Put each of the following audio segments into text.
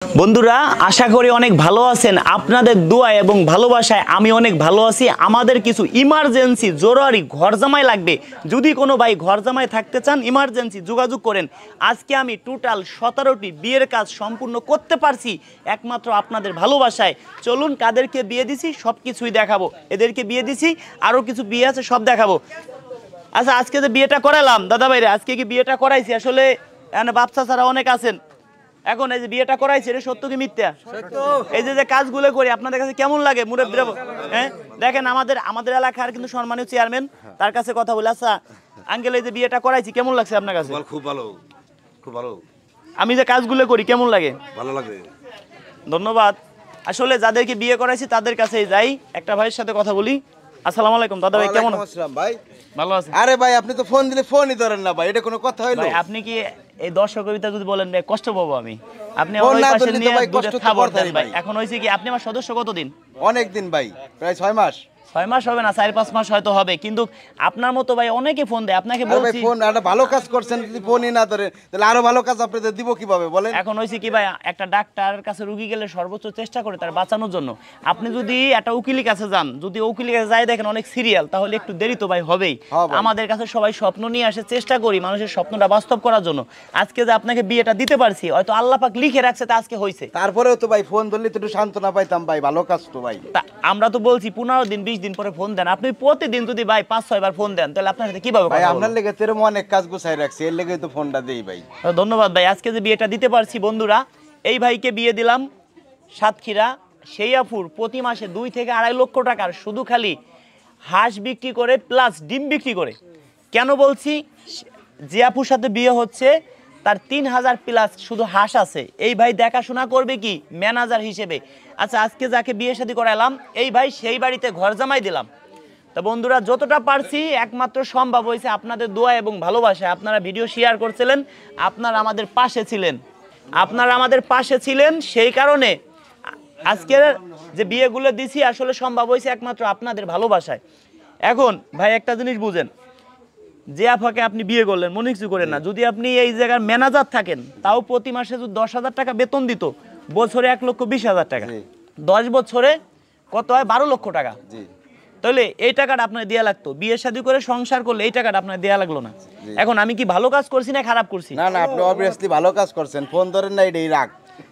বন্ধুরা আশা করি অনেক ভালো আছেন। আপনাদের দোয়া এবং ভালোবাসায় আমি অনেক ভালো আছি। আমাদের কিছু ইমার্জেন্সি জরুরি ঘর জামাই লাগবে। যদি কোনো ভাই ঘর জামাই থাকতে চান ইমার্জেন্সি যোগাযোগ করেন। আজকে আমি টোটাল 17টি বিয়ের কাজ সম্পূর্ণ করতে পারছি একমাত্র আপনাদের ভালোবাসায়। চলুন কাদেরকে বিয়ে দিছি সব কিছুই দেখাবো। এদেরকে বিয়ে দিছি, আরও কিছু বিয়ে আছে সব দেখাবো। আচ্ছা, আজকে যে বিয়েটা করালাম দাদা ভাইরে, আজকে কি বিয়েটা করাইছি আসলে এখানে বাচ্চা ছাড়া অনেক আছেন। এখন এই যে বিয়েটা করাইছে এটা সত্য কি মিথ্যা? এই যে কাজগুলো করি আপনাদের কাছে কেমন লাগে মুরব্বীরা? হ্যাঁ দেখেন আমাদের এলাকার কিন্তু সম্মানীয় চেয়ারম্যান, তার কাছে কথা বলে। আচ্ছা আঙ্কেল, এই যে বিয়েটা করাইছি কেমন লাগছে আপনার কাছে? খুব ভালো, খুব ভালো। আমি যে কাজগুলো করি কেমন লাগে? ভালো লাগে। ধন্যবাদ। আসলে যাদেরকে বিয়ে করাইছি তাদের কাছেই যাই। একটা ভাইয়ের সাথে কথা বলি। আসসালামু আলাইকুম দাদা ভাই, কেমন আছেন ভাই? ভালো আছেন? আরে ভাই আপনি তো ফোন দিলে ফোনই ধরেন না ভাই, এটা কোনো কথা হইলো? ভাই আপনি কি এই দর্শক কবিতা যদি বলেন ভাই কষ্ট পাবো আমি। আপনি আমার ওই পাশে নিয়ে দুটো খাবার দেন ভাই। এখন হইছে কি আপনি আমার সদস্য কতদিন? অনেক দিন ভাই, প্রায় 6 মাস। 6 মাস হবে না, 4-5 মাস হয়তো হবে। কিন্তু আপনার মতো ভাই অনেকে ফোন দেয়, আপনাকে বলছি ফোন একটা ভালো কাজ করছেন, যদি ফোনই না ধরে তাহলে আরো ভালো কাজ আপনাদের দিব কিভাবে বলেন? এখন হইছে কি ভাই, একটা ডাক্তারের কাছে রোগী গেলে সর্বোচ্চ চেষ্টা করে তার বাঁচানোর জন্য। আপনি যদি একটা উকিলের কাছে যান, যদি উকিলের কাছে যাই দেখেন অনেক সিরিয়াল, তাহলে একটু দেরি তো ভাই হবেই। আমাদের কাছে সবাই স্বপ্ন নিয়ে আসে, চেষ্টা করি মানুষের স্বপ্নটা বাস্তব করার জন্য। আজকে যে আপনাকে বিয়েটা দিতে পারছি হয়তো আল্লাহ পাক লিখে রাখছে তা আজকে হইছে। তারপরেও তো ভাই ফোন ধরলে তো একটু সান্ত্বনা পাইতাম ভাই, ভালো কাজ তো ভাই। আমরা তো বলছি 15 দিন 20 দিন পরে ফোন দেন। আপনি প্রতিদিন যদি ভাই 5-6 বার ফোন দেন তাহলে আপনার সাথে কিভাবে কথা ভাই? বলবো? আপনার লেগে তেরম অনেক কাজ গুছাই রাখছি, এর লেগে তো ফোনটা দেই ভাই। ধন্যবাদ ভাই। আজকে যে বিয়েটা দিতে পারছি বন্ধুরা, এই ভাইকে বিয়ে দিলাম সাতক্ষীরা সেইয়াপুর। প্রতি মাসে 2 থেকে 2.5 লক্ষ টাকার শুধু খালি হাঁস বিক্রি করে প্লাস ডিম বিক্রি করে। কেন বলছি? যে আপুর সাথে বিয়ে হচ্ছে তার 3000 প্লাস শুধু হাঁস আছে। এই ভাই দেখাশোনা করবে কি ম্যানেজার হিসেবে। আচ্ছা আজকে যাকে বিয়ে শাদী করালাম এই ভাই সেই বাড়িতে ঘর জামাই দিলাম। তো বন্ধুরা যতটা পারছি একমাত্র সম্ভব হয়েছে আপনাদের দোয়া এবং ভালোবাসায়। আপনারা ভিডিও শেয়ার করছিলেন, আপনারা আমাদের পাশে ছিলেন, সেই কারণে আজকের যে বিয়েগুলো দিছি আসলে সম্ভব হয়েছে একমাত্র আপনাদের ভালোবাসায়। এখন ভাই একটা জিনিস বুঝেন, যে আপাকে আপনি বিয়ে করলেন মনে কিছু করেন না, যদি আপনি এই জায়গার ম্যানেজার থাকেন তাও প্রতি মাসে যদি 10,000 টাকা বেতন দিত, বছরে 1,20,000 টাকা, 10 বছরে কত হয়? 12 লক্ষ টাকা। তাহলে এই টাকাটা আপনার দেয়া লাগতো। বিয়ে শাদী করে সংসার করলে এই টাকাটা আপনার দেয়া লাগলো না। এখন আমি কি ভালো কাজ করছি না খারাপ করছি? না না, আপনি অবভিয়াসলি ভালো কাজ করছেন, ফোন ধরেন না এটাই রাগ।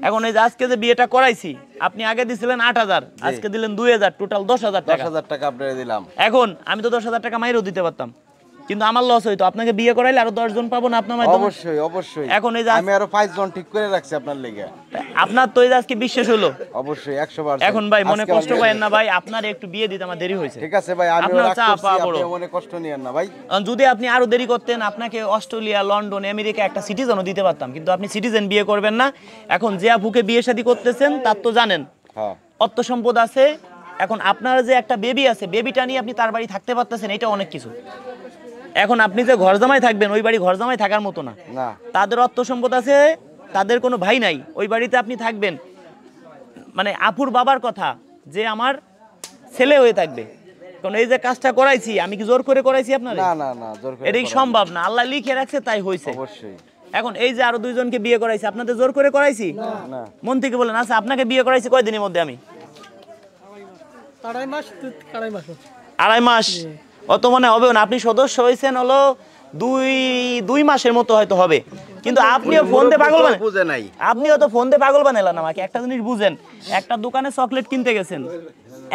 এখন এই যে আজকে যে বিয়েটা করাইছি, আপনি আগে দিছিলেন 8,000, আজকে দিলেন 2,000, টোটাল 10,000 টাকা। 10,000 টাকা আপনারে দিলাম। এখন আমি তো 10,000 টাকা মাইরও দিতে পারতাম, কিন্তু আমার লস হইতো। আপনাকে বিয়ে করাইলে আরো 10 জন পাবো না আপনার মাধ্যমে? অবশ্যই অবশ্যই। এখন এই যে আমি আরো 5 জন ঠিক করে রাখছি আপনার লেগে। আপনার তো এই যে আজকে বিশ্বাস হলো অবশ্যই 100%। এখন ভাই মনে কষ্ট পায়েন না ভাই, আপনার একটু বিয়ে দিতে আমার দেরি হয়েছে। ঠিক আছে ভাই, আমি রাগ করছি, আপনি মনে কষ্ট নিয়েন না ভাই। যদি আপনি আরো দেরি করতেন আপনাকে অস্ট্রেলিয়া, লন্ডন, আমেরিকা একটা সিটিজেনও দিতে পারতাম, কিন্তু আপনি সিটিজেন বিয়ে করবেন না। এখন যে আপুকে বিয়ে শাদী করতেছেন তার তো জানেন অর্থ সম্পদ আছে। এখন আপনার যে একটা বেবি আছে, বেবিটা নিয়ে আপনি তার বাড়ি থাকতে পারতেছেন, এটা অনেক কিছু। এখন আপনি যে ঘর জামাই থাকবেন ওই বাড়ি ঘর জামাই থাকার মতো না। তাদের অর্থ সম্পদ আছে, তাদের কোনো ভাই নাই, ওই বাড়িতে আপনি থাকবেন। মানে আপুর বাবার কথা যে আমার ছেলে হয়ে থাকবে। কারণ এই যে কাজটা করাইছি আমি কি জোর করে করাইছি আপনার? না না না, জোর করে এটা সম্ভব না, আল্লাহ লিখে রাখছে তাই হয়েছে। অবশ্যই। এখন এই যে আরো 2 জনকে বিয়ে করাইছি, আপনাদের জোর করে করাইছি? না। মন থেকে বলেন। আচ্ছা আপনাকে বিয়ে করাইছি কয়দিনের মধ্যে? আমি 2.5 মাস। অত মনে হবে না, আপনি সদস্য হয়েছেন হলো 2 মাসের মতো হয়তো হবে। কিন্তু আপনিও ফোন দিয়ে পাগল বানালেন আমাকে। একটা জিনিস বুঝেন, একটা দোকানে চকলেট কিনতে গেছেন,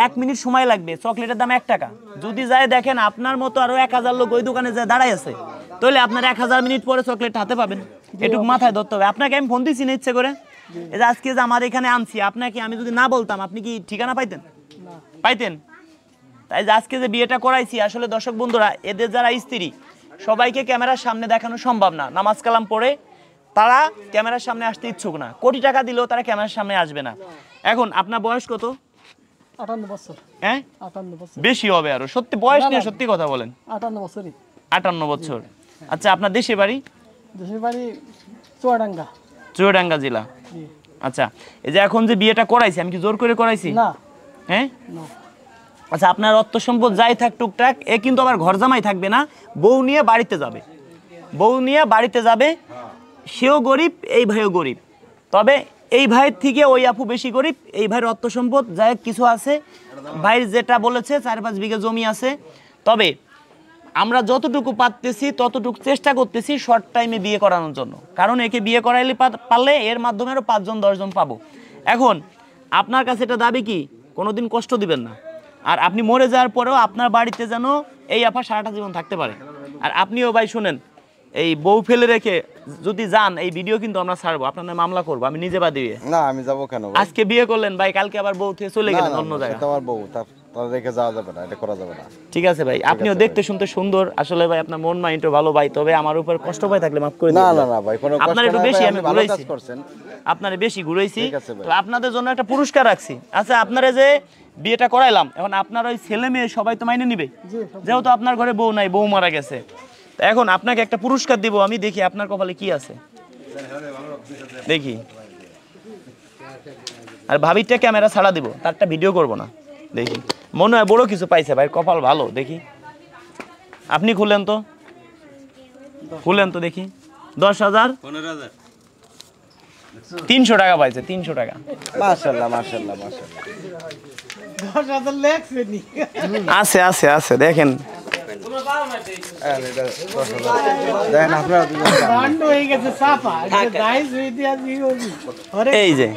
1 মিনিট সময় লাগবে, চকলেটের দাম 1 টাকা। যদি যায় দেখেন আপনার মতো আরো 1000 লোক ওই দোকানে যায় দাঁড়ায় আছে, তাহলে আপনার 1000 মিনিট পরে চকলেট হাতে পাবেন। এটুকু মাথায় ধরতে হবে। আপনাকে আমি ফোন দিচ্ছি না ইচ্ছে করে, এই যে আজকে যে আমার এখানে আনছি, আপনাকে আমি যদি না বলতাম আপনি কি ঠিকানা পাইতেন? তাই যে আজকে যে বিয়েটা করাইছি আসলে দর্শক বন্ধুরা, এদের যারা স্ত্রী সবাইকে ক্যামেরার সামনে দেখানো সম্ভব না। নামাজ কালাম পড়ে তারা ক্যামেরার সামনে আসতে ইচ্ছুক না, কোটি টাকা দিলেও তারা ক্যামেরার সামনে আসবে না। এখন আপনার বয়স কত? 58 বছর। হ্যাঁ 58 বছর। বেশি হবে আরো। সত্যি বয়স নিয়ে সত্যি কথা বলেন। 58 বছরই। 58 বছর। আচ্ছা আপনার দেশের বাড়ি? দেশের বাড়ি চুয়াডাঙ্গা। চুয়াডাঙ্গা জেলা। আচ্ছা এই যে এখন যে বিয়েটা করাইছি আমি কি জোর করে করাইছি? না। হ্যাঁ না। আচ্ছা আপনার অর্থ সম্পদ যাই থাক টুকটাক, এ কিন্তু আবার ঘর জামাই থাকবে না, বউ নিয়ে বাড়িতে যাবে। সেও গরিব, এই ভাইও গরিব। তবে এই ভাইয়ের থেকে ওই আপু বেশি গরিব, এই ভাইয়ের অর্থ সম্পদ যাই হোক কিছু আছে, ভাইয়ের যেটা বলেছে 4-5 বিঘা জমি আছে। তবে আমরা যতটুকু পারতেছি ততটুকু চেষ্টা করতেছি শর্ট টাইমে বিয়ে করানোর জন্য, কারণ একে বিয়ে করাইলে পারলে এর মাধ্যমে আরও 5-10 জন পাবো। এখন আপনার কাছে এটা দাবি কি কোনোদিন কষ্ট দিবেন না, আর আপনি মরে যাওয়ার পরেও আপনার বাড়িতে যেন এই আপা সারাটা জীবন থাকতে পারে। আর আপনিও ভাই শুনেন, এই বউ ফেলে রেখে যদি যান এই ভিডিও কিন্তু আমরা ছাড়বো, আপনার নামে মামলা করবো, আমি নিজে বাদী হয়ে। না আমি যাবো কেন ভাই? আজকে বিয়ে করলেন ভাই, কালকে আবার বউ থেকে চলে গেলেন অন্য জায়গায়। সেটা আমার বউ, তার রেখে যাওয়া যাবে না, এটা করা যাবে না। ঠিক আছে ভাই, আপনিও দেখতে শুনতে সুন্দর আসলে ভাই, আপনার মন মাইন্ডও ভালো ভাই, তবে আমার উপর কষ্ট পাই থাকলে মাফ করে না দিন। না না ভাই, কোনো কষ্ট আপনার একটু নাই বেশি ভাই, আমি আপনি ভালো কাজ ঘুরাইছি, করছেন। আপনারে বেশি ঘুরাইছি, ঠিক আছে ভাই। তো আপনাদের জন্য একটা পুরস্কার রাখছি। আচ্ছা আপনারা যে বিয়েটা করাইলাম, এখন আপনার ওই ছেলে মেয়ে সবাই তো মাইনে নিবে, যেহেতু আপনার ঘরে বউ নাই, বউ মারা গেছে, তো এখন আপনাকে একটা পুরস্কার দিব আমি, দেখি আপনার কপালে কি আছে দেখি। আর ভাবিটা ক্যামেরা ছাড়া দিব, তারটা ভিডিও করব না, দেখি মনে হয় বড় কিছু পাইছে ভাই, কপাল ভালো। দেখি আপনি খুলেন তো, খুলেন তো দেখি। 10,000 300 টাকা পাইছে, 300 টাকা। মাশাআল্লাহ মাশাআল্লাহ মাশাআল্লাহ। আছে আছে আছে, দেখেন দেখেন আপনারা এই যে,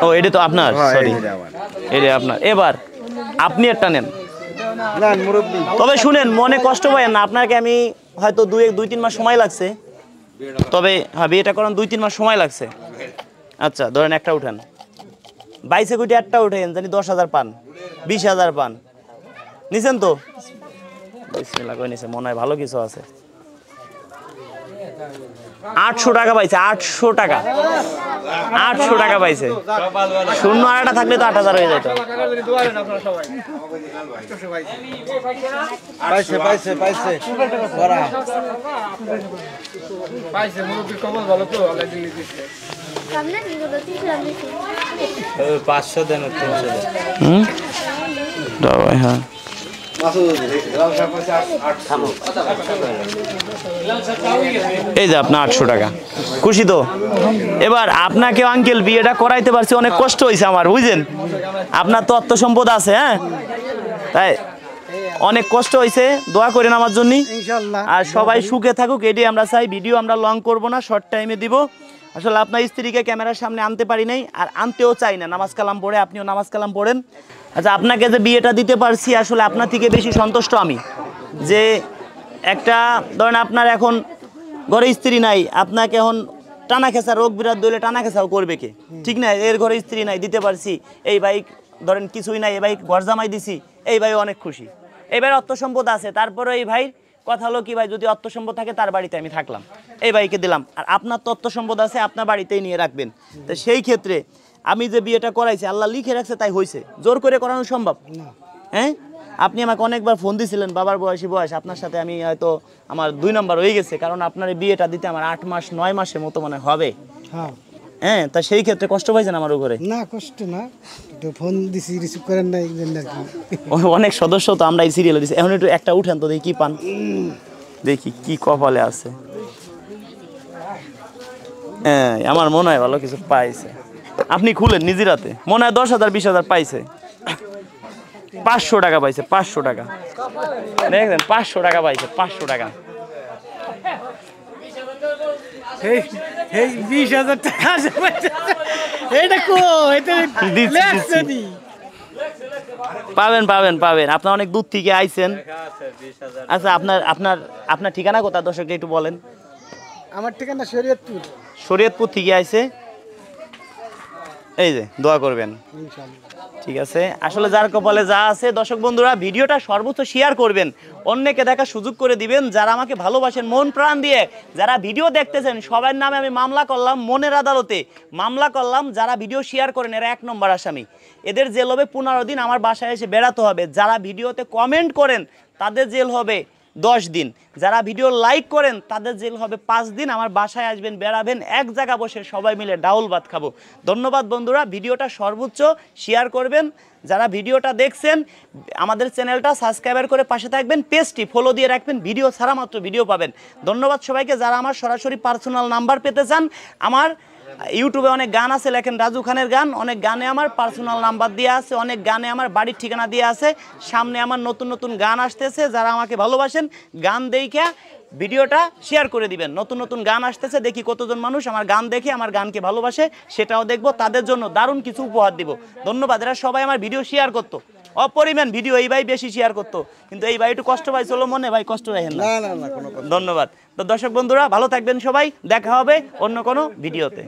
ও এটা তো আপনার, সরি এটা আপনার। এবার আপনি একটা নেন। না মুরব্বি, তবে শুনেন, মনে কষ্ট পাবেন না, আপনাকে আমি হয়তো 2-3 মাস সময় লাগছে, তবে হ্যাঁ বিয়েটা করান 2-3 মাস সময় লাগছে। আচ্ছা ধরেন একটা উঠান, 22 কোটি একটা উঠেন, জানি 10,000 পান, 20,000 পান, নিছেন তো? বিসমিল্লাহ কই নিছে, মনে হয় ভালো কিছু আছে। 800 টাকা পাইছে, 800 টাকা, 800 টাকা পাইছে। শূন্য আরেকটা থাকলে তো 8,000 হয়ে যেত। পাইছে পাইছে পাইছে করা। হুম দাও হ্যাঁ। এই যে আপনার 800 টাকা, খুশি তো? এবার আপনাকে আঙ্কেল বিয়েটা করাইতে পারছি, অনেক কষ্ট হয়েছে আমার, বুঝছেন? আপনার তো অর্থ সম্পদ আছে, হ্যাঁ তাই অনেক কষ্ট হয়েছে, দোয়া করেন আমার জন্য। আর সবাই সুখে থাকুক, এটি আমরা চাই। ভিডিও আমরা লং করব না, শর্ট টাইমে দিব। আসলে আপনার স্ত্রীকে ক্যামেরার সামনে আনতে পারি নাই, আর আনতেও চাই না। নামাজ কালাম পড়ে, আপনিও নামাজ কালাম পড়েন। আচ্ছা আপনাকে যে বিয়েটা দিতে পারছি, আসলে আপনার থেকে বেশি সন্তুষ্ট আমি, যে একটা ধরেন আপনার এখন ঘরে স্ত্রী নাই, আপনাকে এখন টানা খেঁচা রোগ বিরাট দইলে টানা খেঁচাও করবে কে, ঠিক না? এর ঘরে স্ত্রী নাই, দিতে পারছি। এই ভাই ধরেন কিছুই নাই, এই ভাই ঘর জামাই দিছি, এই ভাই অনেক খুশি। এই ভাইয়ের অর্থ সম্পদ আছে, তারপরে এই ভাই কথা হলো কি ভাই, যদি অর্থ সম্পদ থাকে তার বাড়িতে আমি থাকলাম, এই ভাইকে দিলাম। আর আপনার তো অর্থ সম্পদ আছে, আপনার বাড়িতেই নিয়ে রাখবেন। তো সেই ক্ষেত্রে আমি যে বিয়েটা করাইছি, আল্লাহ লিখে রাখছে তাই হয়েছে, জোর করে করানো সম্ভব? হ্যাঁ, আপনি আমাকে অনেকবার ফোন দিয়েছিলেন, বাবার বয়স, আপনার সাথে আমি হয়তো আমার 2 নম্বর হয়ে গেছে, কারণ আপনার এই বিয়েটা দিতে আমার 8 মাস 9 মাসের মতো মানে হবে। হ্যাঁ, তা সেই ক্ষেত্রে কষ্ট পাইছেন আমার উপরে? না কষ্ট না, একটু ফোন দিছি, রিসিভ করেন না, এই জন্য আর কি। অনেক সদস্য তো আমরা এই সিরিয়ালে দিছি। এখন একটু একটা উঠেন তো দেখি কি পান, দেখি কি কপালে আছে। হ্যাঁ আমার মনে হয় ভালো কিছু পাইছে। আপনি খুলেন নিজের হাতে, মনে হয় 10,000 20,000 পাইছে। 500 টাকা পাইছে, 500 টাকা দেখেন, 500 টাকা পাইছে, 500 টাকা। এই 20,000 টাকা এটা কো, এটা লেখছে নি। পাবেন পাবেন পাবেন, আপনার অনেক দূর থেকে আইছেন। আচ্ছা আপনার আপনার আপনার ঠিকানা কোথা দর্শককে একটু বলেন। আমার ঠিকানা শরীয়তপুর। শরীয়তপুর থেকে আইছে, এই যে দোয়া করবেন ইনশাআল্লাহ। ঠিক আছে। আসলে যার কপালে যা আছে, দর্শক বন্ধুরা ভিডিওটা সর্বোচ্চ শেয়ার করবেন, অন্যকে দেখার সুযোগ করে দিবেন। যারা আমাকে ভালোবাসেন মন প্রাণ দিয়ে, যারা ভিডিও দেখতেছেন, সবার নামে আমি মামলা করলাম, মনের আদালতে মামলা করলাম। যারা ভিডিও শেয়ার করেন এরা 1 নম্বর আসামি, এদের জেল হবে 15 দিন, আমার বাসায় এসে বেড়াতে হবে। যারা ভিডিওতে কমেন্ট করেন তাদের জেল হবে 10 দিন, যারা ভিডিও লাইক করেন তাদের জেল হবে 5 দিন। আমার বাসায় আসবেন, বেড়াবেন, এক জায়গা বসে সবাই মিলে ডাউল ভাত খাবো। ধন্যবাদ বন্ধুরা, ভিডিওটা সর্বোচ্চ শেয়ার করবেন। যারা ভিডিওটা দেখছেন আমাদের চ্যানেলটা সাবস্ক্রাইবার করে পাশে থাকবেন, পেজটি ফলো দিয়ে রাখবেন, ভিডিও ছাড়া মাত্র ভিডিও পাবেন। ধন্যবাদ সবাইকে। যারা আমার সরাসরি পার্সোনাল নাম্বার পেতে চান, আমার ইউটিউবে অনেক গান আছে, লেখেন রাজু খানের গান, অনেক গানে আমার পার্সোনাল নাম্বার দেওয়া আছে, অনেক গানে আমার বাড়ির ঠিকানা দেওয়া আছে। সামনে আমার নতুন নতুন গান আসতেছে, যারা আমাকে ভালোবাসেন গান দেইখা ভিডিওটা শেয়ার করে দিবেন। নতুন নতুন গান আসতেছে, দেখি কতজন মানুষ আমার গান দেখে আমার গানকে ভালোবাসে, সেটাও দেখবো। তাদের জন্য দারুণ কিছু উপহার দিব। ধন্যবাদ। এরা সবাই আমার ভিডিও শেয়ার করতো, অপরিমাণ ভিডিও এই ভাই বেশি শেয়ার করতো, কিন্তু এই ভাই একটু কষ্ট পাইছিল মনে, ভাই কষ্ট রাখেন না। না না না কোনো কথা ধন্যবাদ। তো দর্শক বন্ধুরা ভালো থাকবেন সবাই, দেখা হবে অন্য কোনো ভিডিওতে।